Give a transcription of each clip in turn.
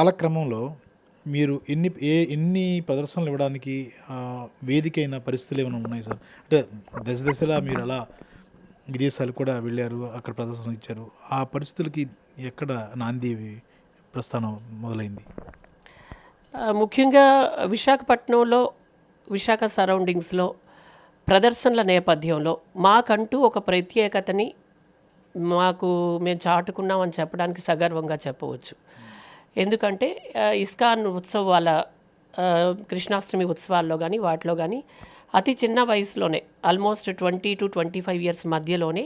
కాలక్రమంలో మీరు ఎన్ని ప్రదర్శనలు ఇవ్వడానికి వేదికైన పరిస్థితులు ఏమైనా ఉన్నాయి సార్? అంటే దశలా మీరు అలా విదేశాలకు కూడా వెళ్ళారు, అక్కడ ప్రదర్శనలు ఇచ్చారు. ఆ పరిస్థితులకి ఎక్కడ నాంది ప్రస్థానం మొదలైంది? ముఖ్యంగా విశాఖపట్నంలో, విశాఖ సరౌండింగ్స్‌లో ప్రదర్శనల నేపథ్యంలో మాకంటూ ఒక ప్రత్యేకతని మేము చాటుకున్నామని చెప్పడానికి సగర్వంగా చెప్పవచ్చు. ఎందుకంటే ఇస్కాన్ ఉత్సవాల కృష్ణాష్టమి ఉత్సవాల్లో కానీ వాటిలో కానీ అతి చిన్న వయసులోనే ఆల్మోస్ట్ 20-25 ఇయర్స్ మధ్యలోనే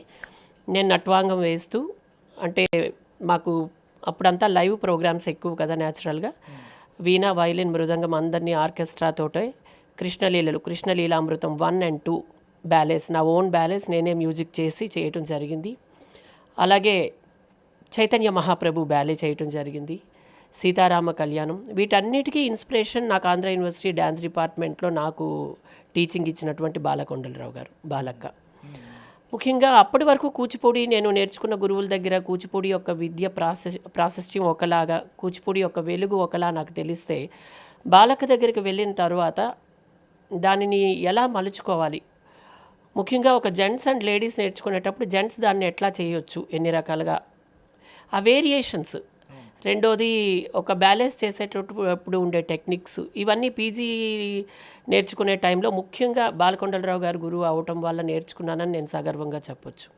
నేను నట్వాంగం వేస్తూ, అంటే మాకు అప్పుడంతా లైవ్ ప్రోగ్రామ్స్ ఎక్కువ కదా న్యాచురల్గా, వీణా, వైలిన్, మృదంగం అందరినీ ఆర్కెస్ట్రాతోటే కృష్ణలీలామృతం 1 and 2 బ్యాలెస్, నా ఓన్ బ్యాలెస్ నేనే మ్యూజిక్ చేసి చేయటం జరిగింది. అలాగే చైతన్య మహాప్రభు బ్యాలే చేయటం జరిగింది, సీతారామ కళ్యాణం. వీటన్నిటికీ ఇన్స్పిరేషన్ నాకు ఆంధ్ర యూనివర్సిటీ డ్యాన్స్ డిపార్ట్మెంట్లో నాకు టీచింగ్ ఇచ్చినటువంటి బాలకొండలరావు గారు, బాలక్క. ముఖ్యంగా అప్పటి వరకు కూచిపూడి నేను నేర్చుకున్న గురువుల దగ్గర కూచిపూడి యొక్క విద్య ప్రాశస్త్యం ఒకలాగా, కూచిపూడి యొక్క వెలుగు ఒకలా నాకు తెలిస్తే, బాలక్క దగ్గరికి వెళ్ళిన తర్వాత దానిని ఎలా మలుచుకోవాలి, ముఖ్యంగా ఒక జెంట్స్ అండ్ లేడీస్ నేర్చుకునేటప్పుడు జెంట్స్ దాన్ని ఎట్లా చేయొచ్చు, ఎన్ని రకాలుగా ఆ వేరియేషన్స్, రెండోది ఒక బ్యాలెన్స్ చేసేటప్పుడు ఉండే టెక్నిక్స్, ఇవన్నీ పీజీ నేర్చుకునే టైంలో ముఖ్యంగా బాలకొండలరావు గారు గురువు అవటం వల్ల నేర్చుకున్నానని నేను సగర్వంగా చెప్పొచ్చు.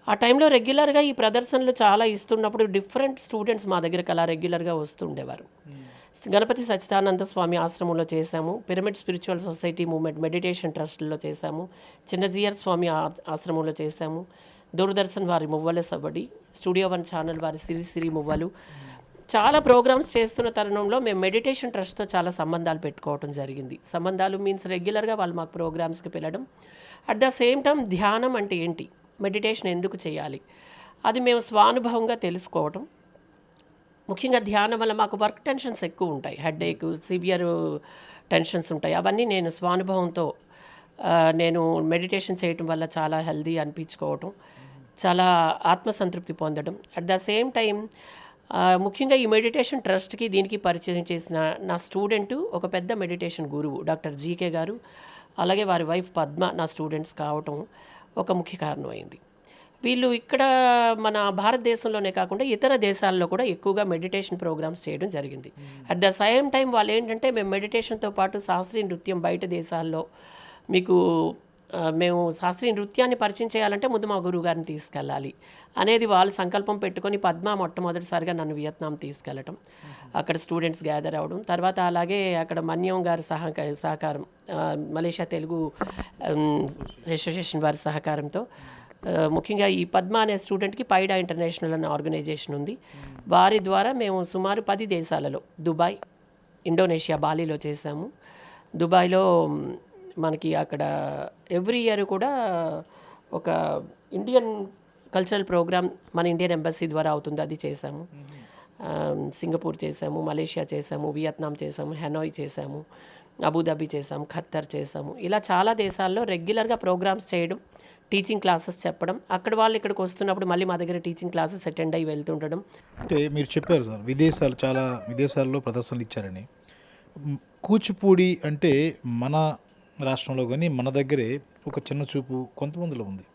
ఆ టైంలో రెగ్యులర్గా ఈ ప్రదర్శనలు చాలా ఇస్తున్నప్పుడు డిఫరెంట్ స్టూడెంట్స్ మా దగ్గరకు అలా రెగ్యులర్గా వస్తుండేవారు. గణపతి సచ్చిదానంద స్వామి ఆశ్రమంలో చేశాము, pyramid spiritual society movement meditation ట్రస్ట్లో చేశాము, చిన్నజీయర్ స్వామి ఆశ్రమంలో చేశాము, దూరదర్శన్ వారి మువ్వల సబడి, స్టూడియో 1 ఛానల్ వారి సిరి మువ్వలు, చాలా ప్రోగ్రామ్స్ చేస్తున్న తరుణంలో మేము మెడిటేషన్ ట్రస్ట్తో చాలా సంబంధాలు పెట్టుకోవటం జరిగింది. సంబంధాలు మీన్స్ రెగ్యులర్గా వాళ్ళు మాకు ప్రోగ్రామ్స్కి పిలవడం. అట్ ద సేమ్ టైం ధ్యానం అంటే ఏంటి, మెడిటేషన్ ఎందుకు చేయాలి, అది మేము స్వానుభవంగా తెలుసుకోవటం. ముఖ్యంగా ధ్యానం వల్ల మాకు వర్క్ టెన్షన్స్ ఎక్కువ ఉంటాయి, హెడేక్, సివియర్ టెన్షన్స్ ఉంటాయి. అవన్నీ నేను స్వానుభవంతో నేను మెడిటేషన్ చేయటం వల్ల చాలా హెల్దీ అనిపించుకోవటం, చాలా ఆత్మసంతృప్తి పొందడం. అట్ ద సేమ్ టైం ముఖ్యంగా ఈ మెడిటేషన్ ట్రస్ట్కి దీనికి పరిచయం చేసిన నా స్టూడెంటు ఒక పెద్ద మెడిటేషన్ గురువు డాక్టర్ జీకే గారు, అలాగే వారి వైఫ్ పద్మ నా స్టూడెంట్స్ కావటం ఒక ముఖ్య కారణమైంది. వీళ్ళు ఇక్కడ మన భారతదేశంలోనే కాకుండా ఇతర దేశాల్లో కూడా ఎక్కువగా మెడిటేషన్ ప్రోగ్రామ్స్ చేయడం జరిగింది. అట్ ద సేమ్ టైం వాళ్ళు ఏంటంటే, మేము మెడిటేషన్తో పాటు శాస్త్రీయ నృత్యం బయట దేశాల్లో మీకు మేము శాస్త్రీయ నృత్యాన్ని పరిచయం చేయాలంటే ముందు మా గురువు గారిని తీసుకెళ్ళాలి అనేది వాళ్ళు సంకల్పం పెట్టుకొని పద్మ మొట్టమొదటిసారిగా నన్ను వియత్నాం తీసుకెళ్ళటం, అక్కడ స్టూడెంట్స్ గ్యాదర్ అవ్వడం, తర్వాత అలాగే అక్కడ మన్యం గారి సహకారం, మలేషియా తెలుగు అసోసియేషన్ వారి సహకారంతో, ముఖ్యంగా ఈ పద్మ అనే స్టూడెంట్కి పైడా ఇంటర్నేషనల్ అనే ఆర్గనైజేషన్ ఉంది, వారి ద్వారా మేము సుమారు 10 దేశాలలో, దుబాయ్, ఇండోనేషియా, బాలీలో చేశాము. దుబాయ్లో మనకి అక్కడ ఎవ్రీ ఇయర్ కూడా ఒక ఇండియన్ కల్చరల్ ప్రోగ్రామ్ మన ఇండియన్ ఎంబసీ ద్వారా అవుతుంది, అది చేశాము. సింగపూర్ చేశాము, మలేషియా చేశాము, వియత్నాం చేశాము, హెనాయ్ చేశాము, అబుదాబి చేశాము, ఖత్తర్ చేశాము. ఇలా చాలా దేశాల్లో రెగ్యులర్గా ప్రోగ్రామ్స్ చేయడం, టీచింగ్ క్లాసెస్ చెప్పడం, అక్కడ వాళ్ళు ఇక్కడికి వస్తున్నప్పుడు మళ్ళీ మా దగ్గర టీచింగ్ క్లాసెస్ అటెండ్ అయ్యి వెళ్తుండడం. అంటే మీరు చెప్పారు సార్, చాలా విదేశాల్లో ప్రదర్శనలు ఇచ్చారని. కూచిపూడి అంటే మన రాష్ట్రంలో కానీ మన దగ్గరే ఒక చిన్న చూపు కొంతమందిలో ఉంది.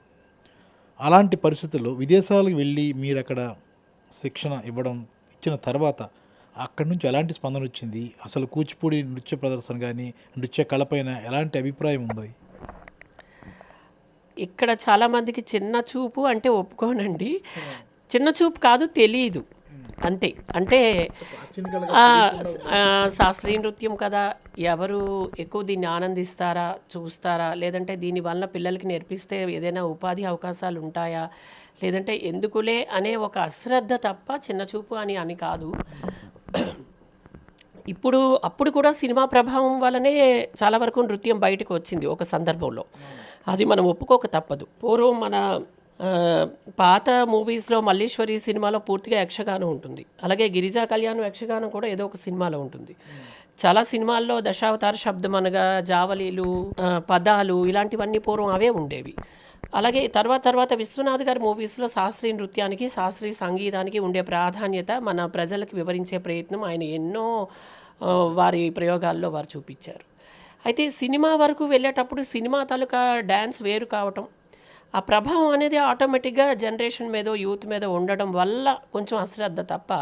అలాంటి పరిస్థితుల్లో విదేశాలకు వెళ్ళి మీరు అక్కడ శిక్షణ ఇచ్చిన తర్వాత అక్కడి నుంచి ఎలాంటి స్పందన వచ్చింది? అసలు కూచిపూడి నృత్య ప్రదర్శన కానీ నృత్య కళపైన ఎలాంటి అభిప్రాయం ఉందో? ఇక్కడ చాలామందికి చిన్న చూపు అంటే ఒప్పుకోనండి, చిన్న చూపు కాదు, తెలియదు అంతే. అంటే శాస్త్రీయ నృత్యం కదా, ఎవరు ఎక్కువ దీన్ని ఆనందిస్తారా, చూస్తారా, లేదంటే దీనివల్ల పిల్లలకి నేర్పిస్తే ఏదైనా ఉపాధి అవకాశాలు ఉంటాయా, లేదంటే ఎందుకులే అనే ఒక అశ్రద్ధ తప్ప చిన్న చూపు అని కాదు. అప్పుడు కూడా సినిమా ప్రభావం వల్లనే చాలా వరకు నృత్యం బయటకు వచ్చింది ఒక సందర్భంలో, అది మనం ఒప్పుకోక తప్పదు. పూర్వం మన పాత మూవీస్లో మల్లీశ్వరి సినిమాలో పూర్తిగా యక్షగానం ఉంటుంది, అలాగే గిరిజా కళ్యాణం యక్షగానం కూడా ఏదో ఒక సినిమాలో ఉంటుంది. చాలా సినిమాల్లో దశావతార శబ్దం అనగా జావలీలు, పదాలు ఇలాంటివన్నీ పూర్వం అవే ఉండేవి. అలాగే తర్వాత విశ్వనాథ్ గారి మూవీస్లో శాస్త్రీయ నృత్యానికి శాస్త్రీయ సంగీతానికి ఉండే ప్రాధాన్యత మన ప్రజలకు వివరించే ప్రయత్నం ఆయన ఎన్నో వారి ప్రయోగాల్లో వారు చూపించారు. అయితే సినిమా వరకు వెళ్ళేటప్పుడు సినిమా తాలూకా డ్యాన్స్ వేరు కావటం, ఆ ప్రభావం అనేది ఆటోమేటిక్గా జనరేషన్ మీదో యూత్ మీద ఉండడం వల్ల కొంచెం అశ్రద్ధ తప్ప,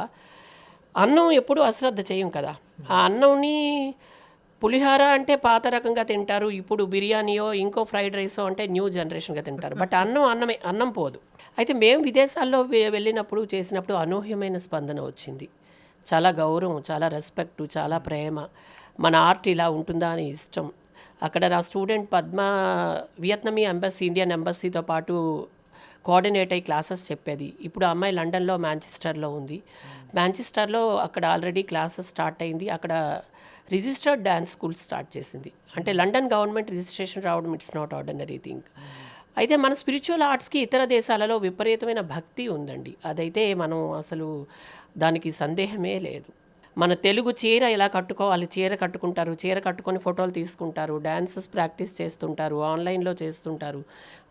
అన్నం ఎప్పుడు అశ్రద్ధ చేయం కదా. ఆ అన్నంని పులిహార అంటే పాత రకంగా తింటారు, ఇప్పుడు బిర్యానీయో ఇంకో ఫ్రైడ్ రైసో అంటే న్యూ జనరేషన్గా తింటారు. బట్ అన్నమే, అన్నం పోదు. అయితే మేము విదేశాల్లో వెళ్ళినప్పుడు చేసినప్పుడు అనూహ్యమైన స్పందన వచ్చింది. చాలా గౌరవం, చాలా రెస్పెక్ట్, చాలా ప్రేమ. మన ఆర్ట్ ఇలా ఉంటుందా అని ఇష్టం. అక్కడ నా స్టూడెంట్ పద్మ వియత్నమీ ఎంబసీ, ఇండియన్ ఎంబసీతో పాటు కోఆర్డినేట్ అయ్యి క్లాసెస్ చెప్పేది. ఇప్పుడు ఆ అమ్మాయి లండన్లో మాంచెస్టర్లో ఉంది. మాంచెస్టర్లో అక్కడ ఆల్రెడీ క్లాసెస్ స్టార్ట్ అయింది. అక్కడ రిజిస్టర్డ్ డ్యాన్స్ స్కూల్ స్టార్ట్ చేసింది. అంటే లండన్ గవర్నమెంట్ రిజిస్ట్రేషన్ రావడం ఇట్స్ నాట్ ఆర్డినరీ థింగ్. అయితే మన స్పిరిచువల్ ఆర్ట్స్కి ఇతర దేశాలలో విపరీతమైన భక్తి ఉందండి. అదైతే మనం అసలు దానికి సందేహమే లేదు. మన తెలుగు చీర ఎలా కట్టుకోవాలి, చీర కట్టుకుంటారు, చీర కట్టుకొని ఫోటోలు తీసుకుంటారు, డ్యాన్సెస్ ప్రాక్టీస్ చేస్తుంటారు, ఆన్లైన్లో చేస్తుంటారు,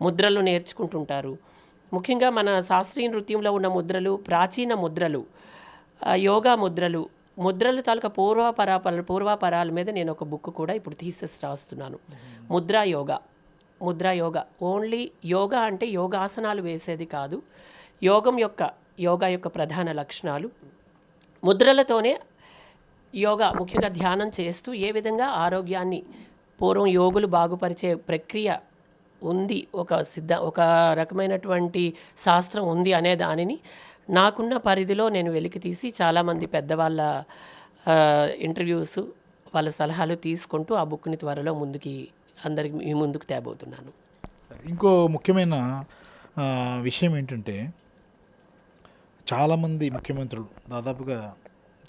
ముద్రలు నేర్చుకుంటుంటారు. ముఖ్యంగా మన శాస్త్రీయ నృత్యంలో ఉన్న ముద్రలు, ప్రాచీన ముద్రలు, యోగా ముద్రలు తాలూకా పూర్వాపరాల మీద నేను ఒక బుక్ కూడా ఇప్పుడు థీసిస్ రాస్తున్నాను. ముద్రా యోగా ఓన్లీ యోగా అంటే యోగాసనాలు వేసేది కాదు. యోగా యొక్క ప్రధాన లక్షణాలు, ముద్రలతోనే యోగా ముఖ్యంగా ధ్యానం చేస్తూ ఏ విధంగా ఆరోగ్యాన్ని పూర్వం యోగులు బాగుపరిచే ప్రక్రియ ఉంది, ఒక రకమైనటువంటి శాస్త్రం ఉంది అనే దానిని నాకున్న పరిధిలో నేను వెలికి తీసి చాలామంది పెద్దవాళ్ళ ఇంటర్వ్యూస్, వాళ్ళ సలహాలు తీసుకుంటూ ఆ బుక్ని త్వరలో అందరికి మీ ముందుకు తేబోతున్నాను. ఇంకో ముఖ్యమైన విషయం ఏంటంటే, చాలామంది ముఖ్యమంత్రులు, దాదాపుగా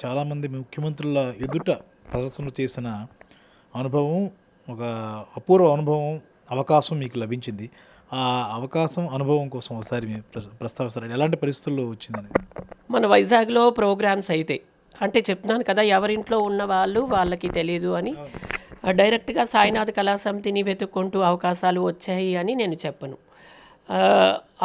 చాలామంది ముఖ్యమంత్రుల ఎదుట ప్రదర్శన చేసిన అనుభవం, ఒక అపూర్వ అనుభవం, అవకాశం మీకు లభించింది. ఆ అవకాశం, అనుభవం కోసం ఒకసారి మీరు ప్రస్తావిస్తారండి. ఎలాంటి పరిస్థితుల్లో వచ్చిందని? మన వైజాగ్లో ప్రోగ్రామ్స్ అయితే, అంటే చెప్తున్నాను కదా, ఎవరింట్లో ఉన్న వాళ్ళకి తెలియదు అని డైరెక్ట్గా సాయినాథ్ కళా సమితిని వెతుక్కుంటూ అవకాశాలు వచ్చాయి అని నేను చెప్పను.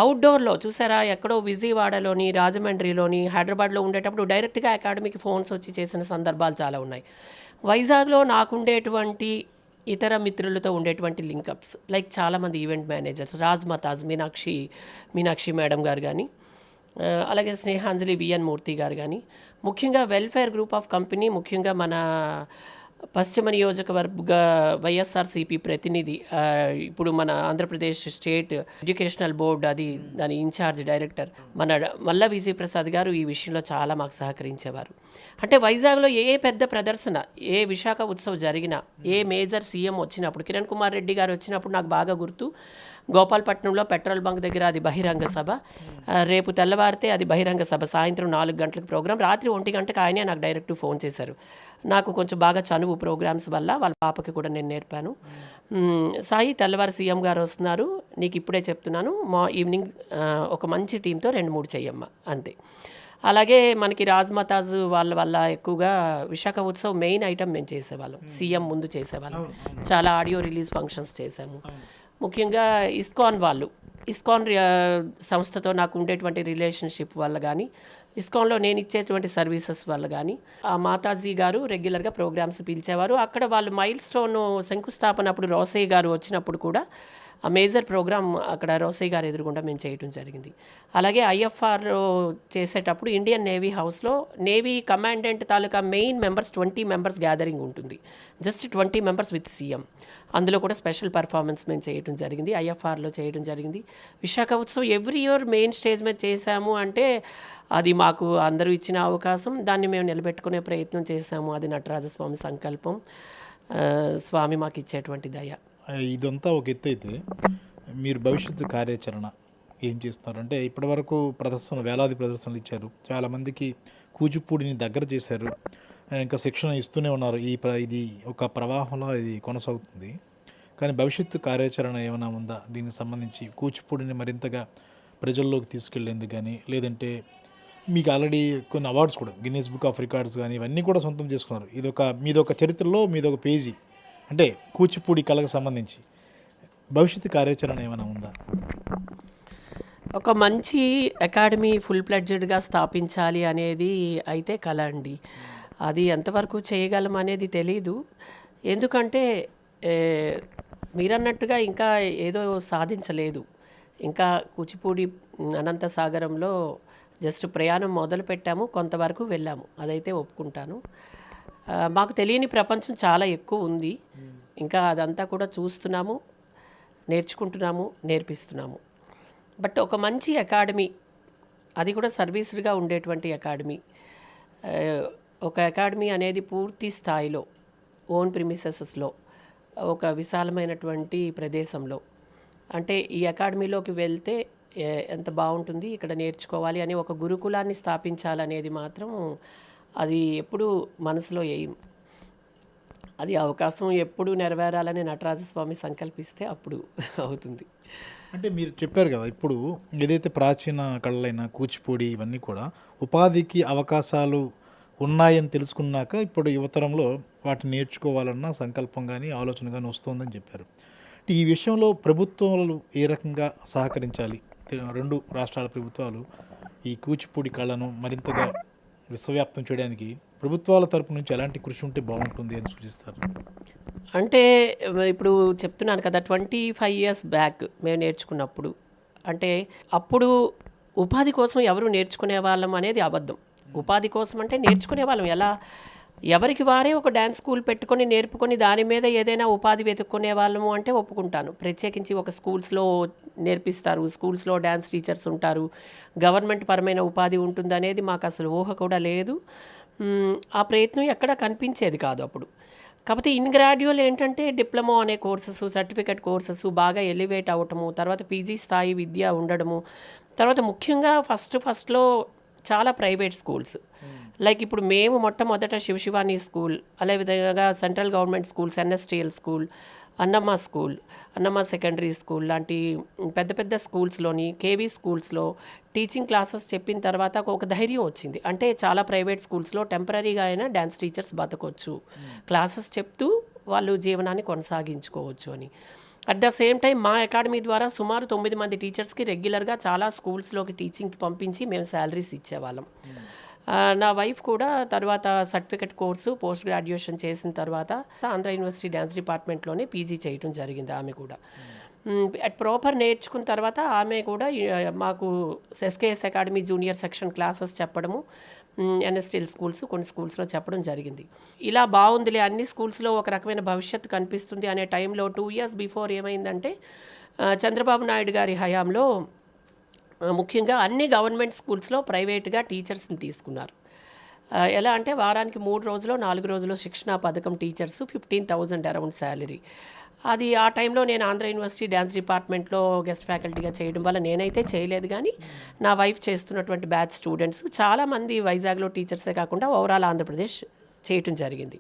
అవుట్డోర్లో చూసారా, ఎక్కడో విజయవాడలోని, రాజమండ్రిలోని, హైదరాబాద్లో ఉండేటప్పుడు డైరెక్ట్గా అకాడమీకి ఫోన్స్ వచ్చి చేసిన సందర్భాలు చాలా ఉన్నాయి. వైజాగ్లో నాకుండేటువంటి ఇతర మిత్రులతో ఉండేటువంటి లింకప్స్, లైక్ చాలామంది ఈవెంట్ మేనేజర్స్, రాజ్ మతాజ్, మీనాక్షి మేడం గారు కానీ, అలాగే స్నేహాంజలి విఎన్ మూర్తి గారు కానీ, ముఖ్యంగా వెల్ఫేర్ గ్రూప్ ఆఫ్ కంపెనీ, ముఖ్యంగా మన పశ్చిమ నియోజకవర్గ వైఎస్ఆర్సీపీ ప్రతినిధి, ఇప్పుడు మన ఆంధ్రప్రదేశ్ స్టేట్ ఎడ్యుకేషనల్ బోర్డు దాని ఇన్ఛార్జ్ డైరెక్టర్ మన మల్ల విజయ్ ప్రసాద్ గారు ఈ విషయంలో చాలా మాకు సహకరించేవారు. అంటే వైజాగ్లో ఏ పెద్ద ప్రదర్శన, ఏ విశాఖ ఉత్సవ్ జరిగినా, ఏ మేజర్ సీఎం వచ్చినప్పుడు, కిరణ్ కుమార్ రెడ్డి గారు వచ్చినప్పుడు నాకు బాగా గుర్తు, గోపాలపట్నంలో పెట్రోల్ బంక్ దగ్గర అది బహిరంగ సభ, రేపు తెల్లవారితే అది బహిరంగ సభ, సాయంత్రం 4 గంటలకు ప్రోగ్రాం, రాత్రి 1 గంటకు ఆయనే నాకు డైరెక్ట్ ఫోన్ చేశారు. నాకు కొంచెం బాగా చనువు ప్రోగ్రామ్స్ వల్ల, వాళ్ళ పాపకి కూడా నేను నేర్పాను. సాయి, తెల్లవారు సీఎం గారు వస్తున్నారు, నీకు ఇప్పుడే చెప్తున్నాను, ఈవినింగ్ ఒక మంచి టీంతో 2-3 చెయ్యమ్మా అంతే. అలాగే మనకి రాజ్మతాజ్ వాళ్ళ వల్ల ఎక్కువగా విశాఖ ఉత్సవ్ మెయిన్ ఐటమ్ మేము చేసేవాళ్ళం, సీఎం ముందు చేసేవాళ్ళం, చాలా ఆడియో రిలీజ్ ఫంక్షన్స్ చేసాము. ముఖ్యంగా ఇస్కాన్ సంస్థతో నాకు ఉండేటువంటి రిలేషన్షిప్ వల్ల కానీ, ఇస్కాన్లో నేను ఇచ్చేటువంటి సర్వీసెస్ వల్ల కానీ, ఆ మాతాజీ గారు రెగ్యులర్గా ప్రోగ్రామ్స్ పిలిచేవారు. అక్కడ వాళ్ళు మైల్ స్టోన్ శంకుస్థాపన అప్పుడు రోసయ్య గారు వచ్చినప్పుడు కూడా ఆ మేజర్ ప్రోగ్రామ్ అక్కడ రోసయ్య గారు ఎదురుగుండా మేము చేయడం జరిగింది. అలాగే ఐఎఫ్ఆర్ చేసేటప్పుడు ఇండియన్ నేవీ హౌస్లో నేవీ కమాండెంట్ తాలూకా మెయిన్ మెంబర్స్ 20 మెంబర్స్ గ్యాదరింగ్ ఉంటుంది, జస్ట్ 20 మెంబర్స్ విత్ సీఎం. అందులో కూడా స్పెషల్ పర్ఫార్మెన్స్ మేము చేయడం జరిగింది, ఐఎఫ్ఆర్లో చేయడం జరిగింది. Visakha Utsav every year main stage మీద చేశాము అంటే అది మాకు అందరూ ఇచ్చిన అవకాశం, దాన్ని మేము నిలబెట్టుకునే ప్రయత్నం చేశాము. అది నటరాజస్వామి సంకల్పం, స్వామి మాకు ఇచ్చేటువంటి దయ. ఇదంతా ఒక ఎత్తు అయితే, మీరు భవిష్యత్తు కార్యాచరణ ఏం చేస్తున్నారు? అంటే ఇప్పటివరకు వేలాది ప్రదర్శనలు ఇచ్చారు, చాలామందికి కూచిపూడిని దగ్గర చేశారు, ఇంకా శిక్షణ ఇస్తూనే ఉన్నారు. ఇది ఒక ప్రవాహంలో ఇది కొనసాగుతుంది. కానీ భవిష్యత్తు కార్యాచరణ ఏమైనా ఉందా దీనికి సంబంధించి? కూచిపూడిని మరింతగా ప్రజల్లోకి తీసుకెళ్ళేందుకు కానీ, లేదంటే మీకు ఆల్రెడీ కొన్ని అవార్డ్స్ కూడా, గిన్నీస్ బుక్ ఆఫ్ రికార్డ్స్ కానీ, ఇవన్నీ కూడా సొంతం చేసుకున్నారు. మీదొక చరిత్రలో మీదొక పేజీ, అంటే కూచిపూడి కళకు సంబంధించి భవిష్యత్తు కార్యాచరణ ఏమైనా ఉందా? ఒక మంచి అకాడమీ ఫుల్ ప్లెడ్జెడ్గా స్థాపించాలి అనేది అయితే కల అండి. అది ఎంతవరకు చేయగలం అనేది తెలీదు. ఎందుకంటే ఏ, మీరన్నట్టుగా ఇంకా ఏదో సాధించలేదు. ఇంకా కూచిపూడి అనంత సాగరంలో జస్ట్ ప్రయాణం మొదలు పెట్టాము, కొంతవరకు వెళ్ళాము, అదైతే ఒప్పుకుంటాను. మాకు తెలియని ప్రపంచం చాలా ఎక్కువ ఉంది. ఇంకా అదంతా కూడా చూస్తున్నాము, నేర్చుకుంటున్నాము, నేర్పిస్తున్నాము. బట్ ఒక మంచి అకాడమీ, అది కూడా సర్వీస్డ్గా ఉండేటువంటి అకాడమీ, ఆ, ఒక అకాడమీ అనేది పూర్తి స్థాయిలో ఓన్ ప్రిమిసెసెస్లో ఒక విశాలమైనటువంటి ప్రదేశంలో, అంటే ఈ అకాడమీలోకి వెళ్తే ఎంత బాగుంటుంది, ఇక్కడ నేర్చుకోవాలి అని ఒక గురుకులాన్ని స్థాపించాలనేది మాత్రం అది ఎప్పుడు మనసులో ఎయిమ్. అది అవకాశం ఎప్పుడు నెరవేరాలని నటరాజస్వామి సంకల్పిస్తే అప్పుడు అవుతుంది. అంటే మీరు చెప్పారు కదా, ఇప్పుడు ఏదైతే ప్రాచీన కళలైన కూచిపూడి ఇవన్నీ కూడా ఉపాధికి అవకాశాలు ఉన్నాయని తెలుసుకున్నాక ఇప్పుడు యువతరంలో వాటిని నేర్చుకోవాలన్న సంకల్పం కానీ ఆలోచన కానీ వస్తుందని చెప్పారు. అంటే ఈ విషయంలో ప్రభుత్వాలు ఏ రకంగా సహకరించాలి? రెండు రాష్ట్రాల ప్రభుత్వాలు ఈ కూచిపూడి కళను మరింతగా విశ్వవ్యాప్తం చేయడానికి ప్రభుత్వాల తరపు నుంచి ఎలాంటి కృషి ఉంటే బాగుంటుంది అని సూచిస్తారు? అంటే ఇప్పుడు చెప్తున్నాను కదా, 25 years బ్యాక్ మేము నేర్చుకున్నప్పుడు, అంటే అప్పుడు ఉపాధి కోసం ఎవరు నేర్చుకునే వాళ్ళం అనేది అబద్ధం. ఉపాధి కోసం అంటే నేర్చుకునే వాళ్ళం ఎలా, ఎవరికి వారే ఒక డ్యాన్స్ స్కూల్ పెట్టుకొని నేర్పుకొని దాని మీద ఏదైనా ఉపాధి వెతుక్కునే వాళ్ళము అంటే ఒప్పుకుంటాను. ప్రత్యేకించి ఒక స్కూల్స్లో నేర్పిస్తారు, స్కూల్స్లో డ్యాన్స్ టీచర్స్ ఉంటారు, గవర్నమెంట్ పరమైన ఉపాధి ఉంటుంది అనేది మాకు అసలు ఊహ కూడా లేదు. ఆ ప్రయత్నం ఎక్కడా కనిపించేది కాదు అప్పుడు. కాకపోతే ఇన్ గ్రాడ్యువల్ ఏంటంటే డిప్లొమా అనే కోర్సెస్, సర్టిఫికెట్ కోర్సెస్ బాగా ఎలివేట్ అవ్వటము, తర్వాత పీజీ స్థాయి విద్య ఉండడము, తర్వాత ముఖ్యంగా ఫస్ట్లో చాలా ప్రైవేట్ స్కూల్స్, లైక్ ఇప్పుడు మేము మొట్టమొదట శివశివాని స్కూల్, అదేవిధంగా central government schools, NSTL school, Annamma school, Annamma secondary school లాంటి పెద్ద పెద్ద స్కూల్స్లోని, కేవీ స్కూల్స్లో టీచింగ్ క్లాసెస్ చెప్పిన తర్వాత ఒక ధైర్యం వచ్చింది. అంటే చాలా ప్రైవేట్ స్కూల్స్లో టెంపరీగా అయినా డ్యాన్స్ టీచర్స్ బతకొచ్చు, క్లాసెస్ చెప్తూ వాళ్ళు జీవనాన్ని కొనసాగించుకోవచ్చు అని. అట్ ద సేమ్ టైం మా అకాడమీ ద్వారా సుమారు 9 మంది టీచర్స్కి రెగ్యులర్గా చాలా స్కూల్స్లోకి టీచింగ్కి పంపించి మేము శాలరీస్ ఇచ్చేవాళ్ళం. నా వైఫ్ కూడా తర్వాత సర్టిఫికెట్ కోర్సు పోస్ట్ గ్రాడ్యుయేషన్ చేసిన తర్వాత ఆంధ్ర యూనివర్సిటీ డ్యాన్స్ డిపార్ట్మెంట్లోనే పీజీ చేయటం జరిగింది. ఆమె కూడా అట్ ప్రాపర్ నేర్చుకున్న తర్వాత ఆమె కూడా మాకు SKS academy junior section classes చెప్పడము, ఎన్ఎస్టిఎల్ స్కూల్స్ కొన్ని స్కూల్స్లో చెప్పడం జరిగింది. ఇలా బాగుందిలే, అన్ని స్కూల్స్లో ఒక రకమైన భవిష్యత్తు కనిపిస్తుంది అనే టైంలో 2 years బిఫోర్ ఏమైందంటే చంద్రబాబు నాయుడు గారి హయాంలో ముఖ్యంగా అన్ని గవర్నమెంట్ స్కూల్స్లో ప్రైవేట్గా టీచర్స్ని తీసుకున్నారు. ఎలా అంటే వారానికి 3 రోజులు 4 రోజులు శిక్షణా పథకం, టీచర్స్ 15,000 అరౌండ్ శాలరీ. అది ఆ టైంలో నేను ఆంధ్ర యూనివర్సిటీ డ్యాన్స్ డిపార్ట్మెంట్లో గెస్ట్ ఫ్యాకల్టీగా చేయడం వల్ల నేనైతే చేయలేదు, కానీ నా వైఫ్ చేస్తున్నటువంటి బ్యాచ్ స్టూడెంట్స్ చాలామంది వైజాగ్లో టీచర్సే కాకుండా ఓవరాల్ ఆంధ్రప్రదేశ్ చేయటం జరిగింది.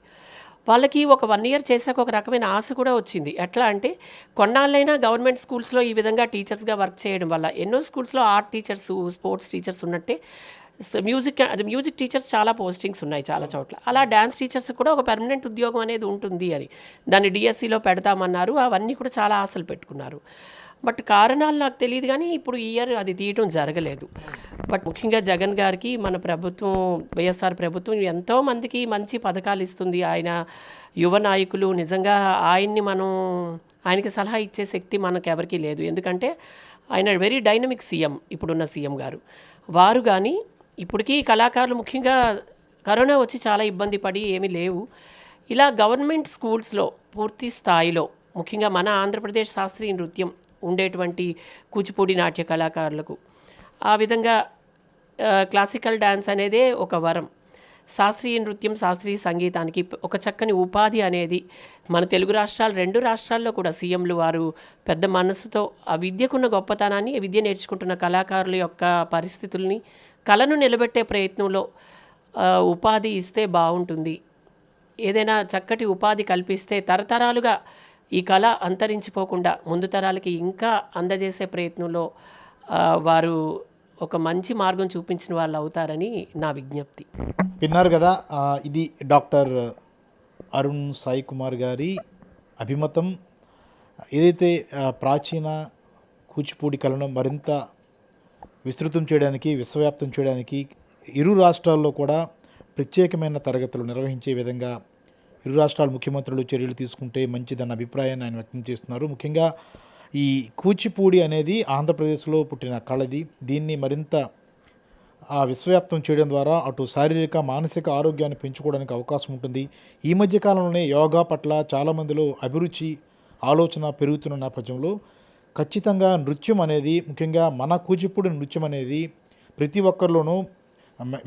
వాళ్ళకి ఒక 1 year చేశాక ఒక రకమైన ఆశ కూడా వచ్చింది. ఎట్లా అంటే కొన్నాళ్ళైనా గవర్నమెంట్ స్కూల్స్లో ఈ విధంగా టీచర్స్గా వర్క్ చేయడం వల్ల, ఎన్నో స్కూల్స్లో ఆర్ట్ టీచర్స్, స్పోర్ట్స్ టీచర్స్ ఉన్నట్టే మ్యూజిక్ టీచర్స్ చాలా పోస్టింగ్స్ ఉన్నాయి చాలా చోట్ల. అలా డ్యాన్స్ టీచర్స్ కూడా ఒక పర్మనెంట్ ఉద్యోగం అనేది ఉంటుంది అని దాన్ని డిఎస్సిలో పెడతామన్నారు. అవన్నీ కూడా చాలా ఆశలు పెట్టుకున్నారు. బట్ కారణాలు నాకు తెలియదు, కానీ ఇప్పుడు ఈ ఇయర్ అది తీయటం జరగలేదు. బట్ ముఖ్యంగా జగన్ గారికి మన ప్రభుత్వం, వైఎస్ఆర్ ప్రభుత్వం ఎంతోమందికి మంచి పథకాలు ఇస్తుంది. ఆయన యువ నాయకులు, నిజంగా ఆయనకి సలహా ఇచ్చే శక్తి మనకు ఎవరికీ లేదు. ఎందుకంటే ఆయన వెరీ డైనమిక్ సీఎం, ఇప్పుడున్న సీఎం గారు. వారు కానీ ఇప్పటికీ కళాకారులు ముఖ్యంగా కరోనా వచ్చి చాలా ఇబ్బంది పడి ఏమీ లేవు. ఇలా గవర్నమెంట్ స్కూల్స్లో పూర్తి స్థాయిలో ముఖ్యంగా మన ఆంధ్రప్రదేశ్ శాస్త్రీయ నృత్యం ఉండేటువంటి కూచిపూడి నాట్య కళాకారులకు ఆ విధంగా క్లాసికల్ డ్యాన్స్ అనేదే ఒక వరం. శాస్త్రీయ నృత్యం, శాస్త్రీయ సంగీతానికి ఒక చక్కని ఉపాధి అనేది మన తెలుగు రాష్ట్రాలు, 2 రాష్ట్రాల్లో కూడా సీఎంలు వారు పెద్ద మనసుతో ఆ విద్యకున్న గొప్పతనాన్ని, విద్య నేర్చుకుంటున్న కళాకారుల యొక్క పరిస్థితుల్ని, కళను నిలబెట్టే ప్రయత్నంలో ఉపాధి ఇస్తే బాగుంటుంది. ఏదైనా చక్కటి ఉపాధి కల్పిస్తే తరతరాలుగా ఈ కళ అంతరించిపోకుండా ముందు తరాలకి ఇంకా అందజేసే ప్రయత్నంలో వారు ఒక మంచి మార్గం చూపించిన వాళ్ళు అవుతారని నా విజ్ఞప్తి. విన్నారు కదా, ఇది డాక్టర్ అరుణ్ సాయి కుమార్ గారి అభిమతం. ఏదైతే ప్రాచీన కూచిపూడి కళను మరింత విస్తృతం చేయడానికి, విశ్వవ్యాప్తం చేయడానికి ఇరు రాష్ట్రాల్లో కూడా ప్రత్యేకమైన తరగతులు నిర్వహించే విధంగా ఇరు రాష్ట్రాల ముఖ్యమంత్రులు చర్యలు తీసుకుంటే మంచిదన్న అభిప్రాయాన్ని ఆయన వ్యక్తం చేస్తున్నారు. ముఖ్యంగా ఈ కూచిపూడి అనేది ఆంధ్రప్రదేశ్లో పుట్టిన కళది. దీన్ని మరింత విశ్వవ్యాప్తం చేయడం ద్వారా అటు శారీరక, మానసిక ఆరోగ్యాన్ని పెంచుకోవడానికి అవకాశం ఉంటుంది. ఈ మధ్య కాలంలోనే యోగా పట్ల చాలామందిలో అభిరుచి, ఆలోచన పెరుగుతున్న నేపథ్యంలో ఖచ్చితంగా నృత్యం అనేది, ముఖ్యంగా మన కూచిపూడి నృత్యం అనేది ప్రతి ఒక్కరిలోనూ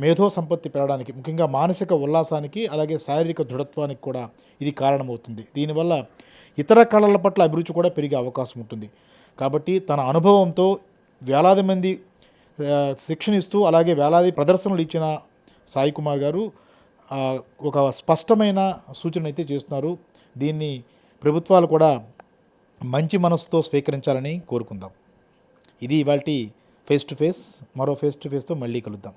మేధో సంపత్తి పెరగడానికి, ముఖ్యంగా మానసిక ఉల్లాసానికి, అలాగే శారీరక దృఢత్వానికి కూడా ఇది కారణమవుతుంది. దీనివల్ల ఇతర కళల పట్ల అభిరుచి కూడా పెరిగే అవకాశం ఉంటుంది. కాబట్టి తన అనుభవంతో వేలాది మంది శిక్షణ ఇస్తూ, అలాగే వేలాది ప్రదర్శనలు ఇచ్చిన సాయి కుమార్ గారు ఒక స్పష్టమైన సూచన అయితే చేస్తున్నారు. దీన్ని ప్రభుత్వాలు కూడా మంచి మనసుతో స్వీకరించాలని కోరుకుందాం. ఇది ఇవాల్టి ఫేస్ టు ఫేస్. మరో ఫేస్ టు ఫేస్తో మళ్ళీ కలుద్దాం.